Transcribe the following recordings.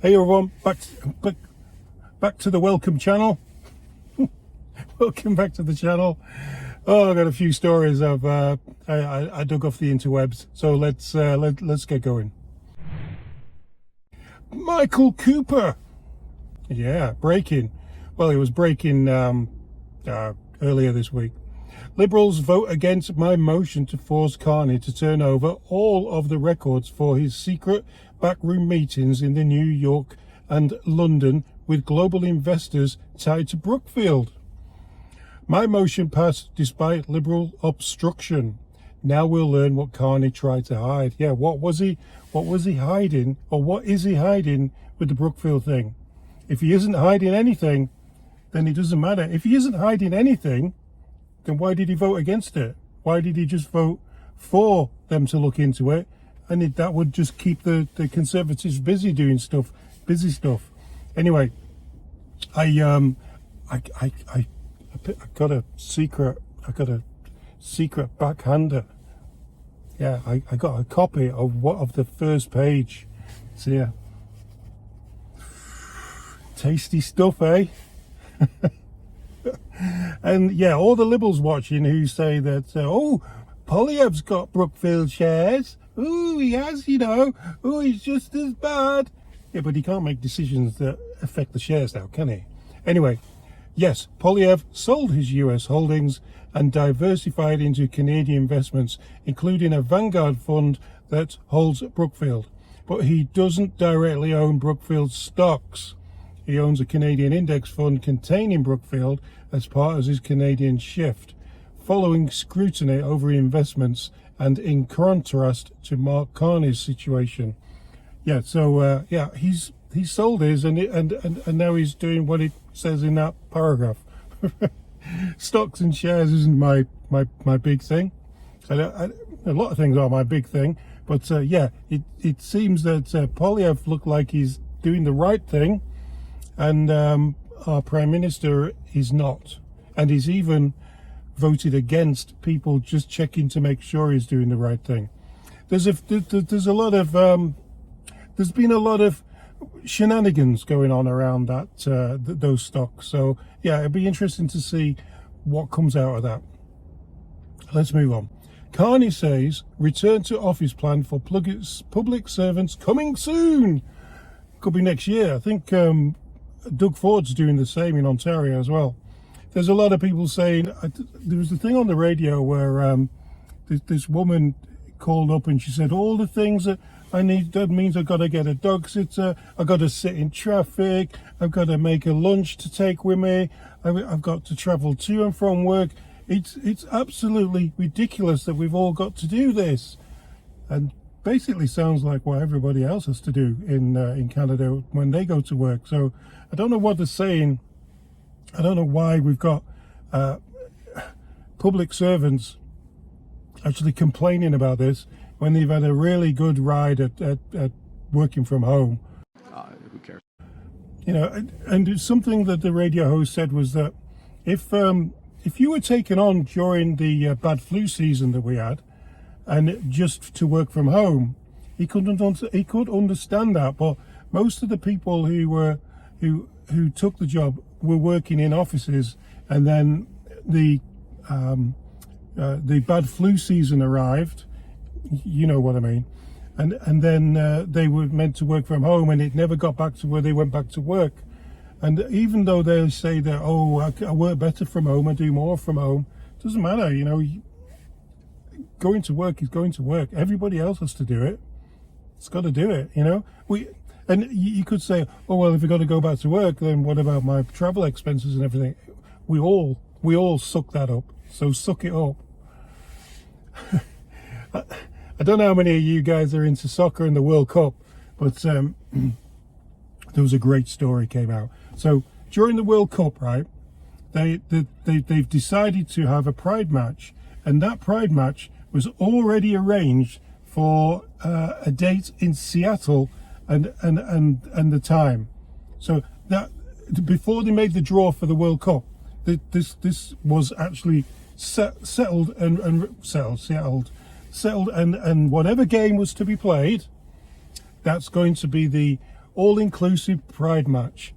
Hey everyone, back to the welcome channel. Welcome back to the channel. Oh, I've got a few stories I dug off the interwebs, so let's get going. Michael Cooper, yeah, breaking. Well, it was breaking earlier this week. Liberals vote against my motion to force Carney to turn over all of the records for his secret backroom meetings in the New York and London with global investors tied to Brookfield. My motion passed despite Liberal obstruction. Now we'll learn what Carney tried to hide. Yeah, what was he hiding, or what is he hiding with the Brookfield thing? If he isn't hiding anything, then it doesn't matter. If he isn't hiding anything, then why did he vote against it? Why did he just vote for them to look into it? And that would just keep the Conservatives busy doing stuff, busy stuff. Anyway, I got a secret backhander. Yeah, I got a copy of the first page. It's here. Tasty stuff, eh? And yeah, all the Liberals watching who say that, oh, Poilievre's got Brookfield shares. Oh, he has, you know. Oh, he's just as bad. Yeah, but he can't make decisions that affect the shares now, can he? Anyway, yes, Poilievre sold his US holdings and diversified into Canadian investments, including a Vanguard fund that holds Brookfield. But he doesn't directly own Brookfield stocks. He owns a Canadian index fund containing Brookfield as part of his Canadian shift, following scrutiny over investments and in contrast to Mark Carney's situation. Yeah, so yeah, he's sold his and now he's doing what it says in that paragraph. Stocks and shares isn't my big thing. A lot of things are my big thing, but yeah, it seems that Poilievre looked like he's doing the right thing, and our Prime Minister is not, and he's even voted against people just checking to make sure he's doing the right thing. There's a lot of there's been a lot of shenanigans going on around those stocks. So yeah, it'd be interesting to see what comes out of that. Let's move on. Carney says return to office plan for public servants coming soon. Could be next year. I think Doug Ford's doing the same in Ontario as well. There's a lot of people saying, there was a thing on the radio where this woman called up and she said, all the things that I need, that means I've got to get a dog sitter, I've got to sit in traffic, I've got to make a lunch to take with me, I've got to travel to and from work. It's absolutely ridiculous that we've all got to do this. And basically sounds like what everybody else has to do in Canada when they go to work. So I don't know what they're saying. I don't know why we've got public servants actually complaining about this when they've had a really good ride at working from home. Who cares? You know, and it's something that the radio host said was that if you were taken on during the bad flu season that we had, and just to work from home, he could understand that. But most of the people who took the job were working in offices, and then the bad flu season arrived. You know what I mean? And then they were meant to work from home, and it never got back to where they went back to work. And even though they say that, oh, I work better from home, I do more from home, doesn't matter. You know, going to work is going to work. Everybody else has to do it. It's got to do it. You know, and you could say, oh well, if we've got to go back to work, then what about my travel expenses and everything? We all suck that up. So suck it up. I don't know how many of you guys are into soccer and the World Cup, but there was a great story came out. So during the World Cup, right, they've decided to have a pride match, and that pride match was already arranged for a date in Seattle and the time. So that before they made the draw for the World Cup, this was actually settled and whatever game was to be played, that's going to be the all-inclusive pride match.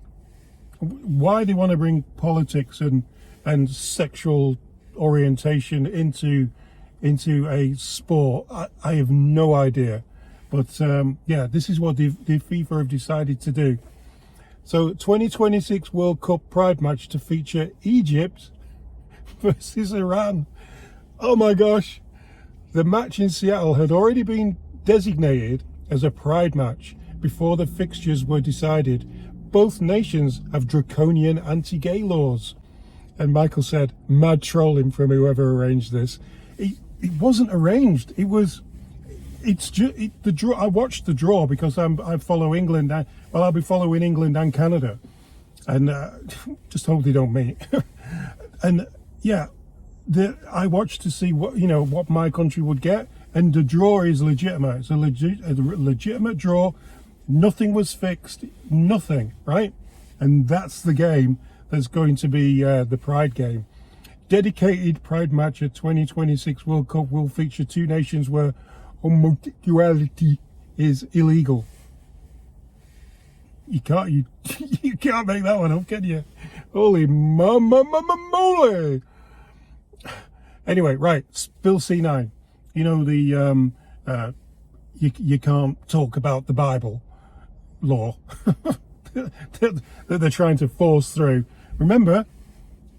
Why they want to bring politics and sexual orientation into a sport, I have no idea. But yeah, this is what the FIFA have decided to do. So 2026 World Cup Pride match to feature Egypt versus Iran. Oh my gosh. The match in Seattle had already been designated as a pride match before the fixtures were decided. Both nations have draconian anti-gay laws. And Michael said, mad trolling from whoever arranged this. It wasn't arranged. It's just the draw. I watched the draw because I follow England. I'll be following England and Canada, and just hope they don't meet. And yeah, I watched to see what my country would get, and the draw is legitimate. It's a legitimate draw. Nothing was fixed. Nothing, right? And that's the game that's going to be the Pride game. Dedicated Pride match at 2026 World Cup will feature two nations where homosexuality is illegal. You can't make that one up, can you? Holy moly! Anyway, right, Bill C9. You know the you can't talk about the Bible law that they're trying to force through. Remember,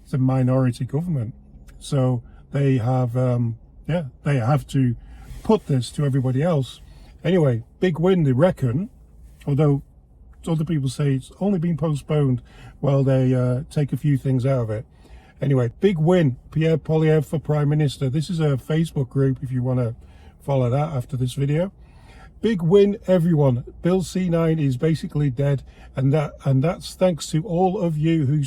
it's a minority government, so they have they have to put this to everybody else. Anyway, big win, they reckon, although other people say it's only been postponed while they take a few things out of it. Anyway, big win, Pierre Poilievre for Prime Minister. This is a Facebook group if you want to follow that after this video. Big win, everyone. Bill C9 is basically dead, and that's thanks to all of you who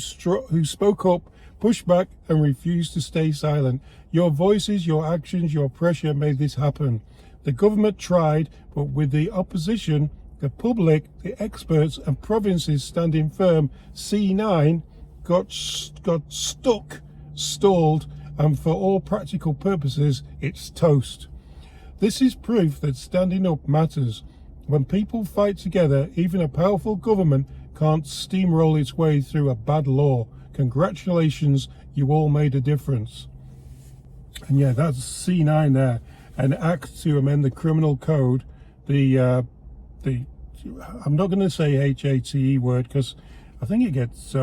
spoke up, pushed back, and refused to stay silent. Your voices, your actions, your pressure made this happen. The government tried, but with the opposition, the public, the experts, and provinces standing firm, C9 got stuck, stalled, and for all practical purposes, it's toast. This is proof that standing up matters. When people fight together, even a powerful government can't steamroll its way through a bad law. Congratulations, you all made a difference. And yeah, that's C9 there. An act to amend the criminal code. I'm not going to say HATE word because I think it gets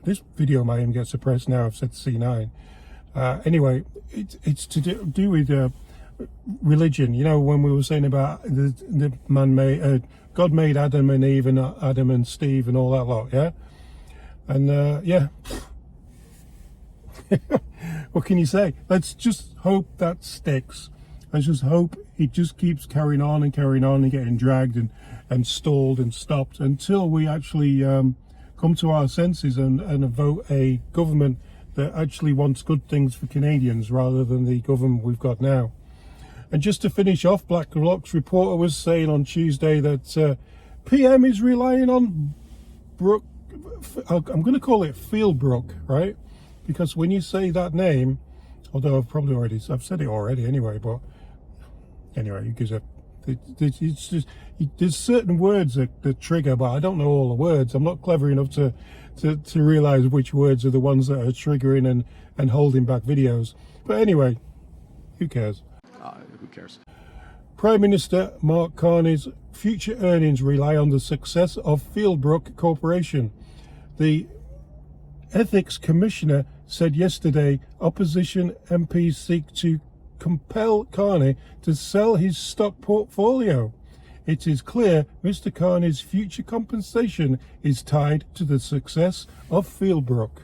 this video might even get suppressed now. I've said C9. Anyway, it's to do with religion. You know, when we were saying about the man-made, God made Adam and Eve and Adam and Steve and all that lot, yeah? And yeah, what can you say? Let's just hope that sticks. Let's just hope it just keeps carrying on and getting dragged and stalled and stopped until we actually come to our senses and vote a government that actually wants good things for Canadians rather than the government we've got now. And just to finish off, BlackRock's reporter was saying on Tuesday that PM is relying on Brook. I'm going to call it Fieldbrook, right? Because when you say that name, although I've said it already anyway, but anyway, because it's just there's certain words that trigger, but I don't know all the words. I'm not clever enough to realize which words are the ones that are triggering and holding back videos. But anyway, who cares? Who cares? Prime Minister Mark Carney's future earnings rely on the success of Fieldbrook Corporation. The Ethics Commissioner said yesterday opposition MPs seek to compel Carney to sell his stock portfolio. It is clear Mr. Carney's future compensation is tied to the success of Fieldbrook.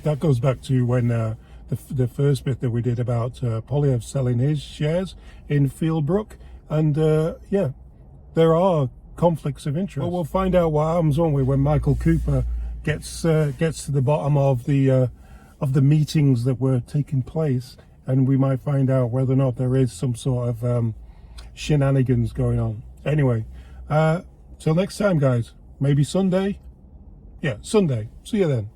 That goes back to when the first bit that we did about Poilievre selling his shares in Fieldbrook, and yeah, there are conflicts of interest. Well, we'll find out what happens, won't we, when Michael Cooper gets to the bottom of the meetings that were taking place, and we might find out whether or not there is some sort of shenanigans going on. Anyway, till next time, guys. Maybe Sunday. Yeah, Sunday. See you then.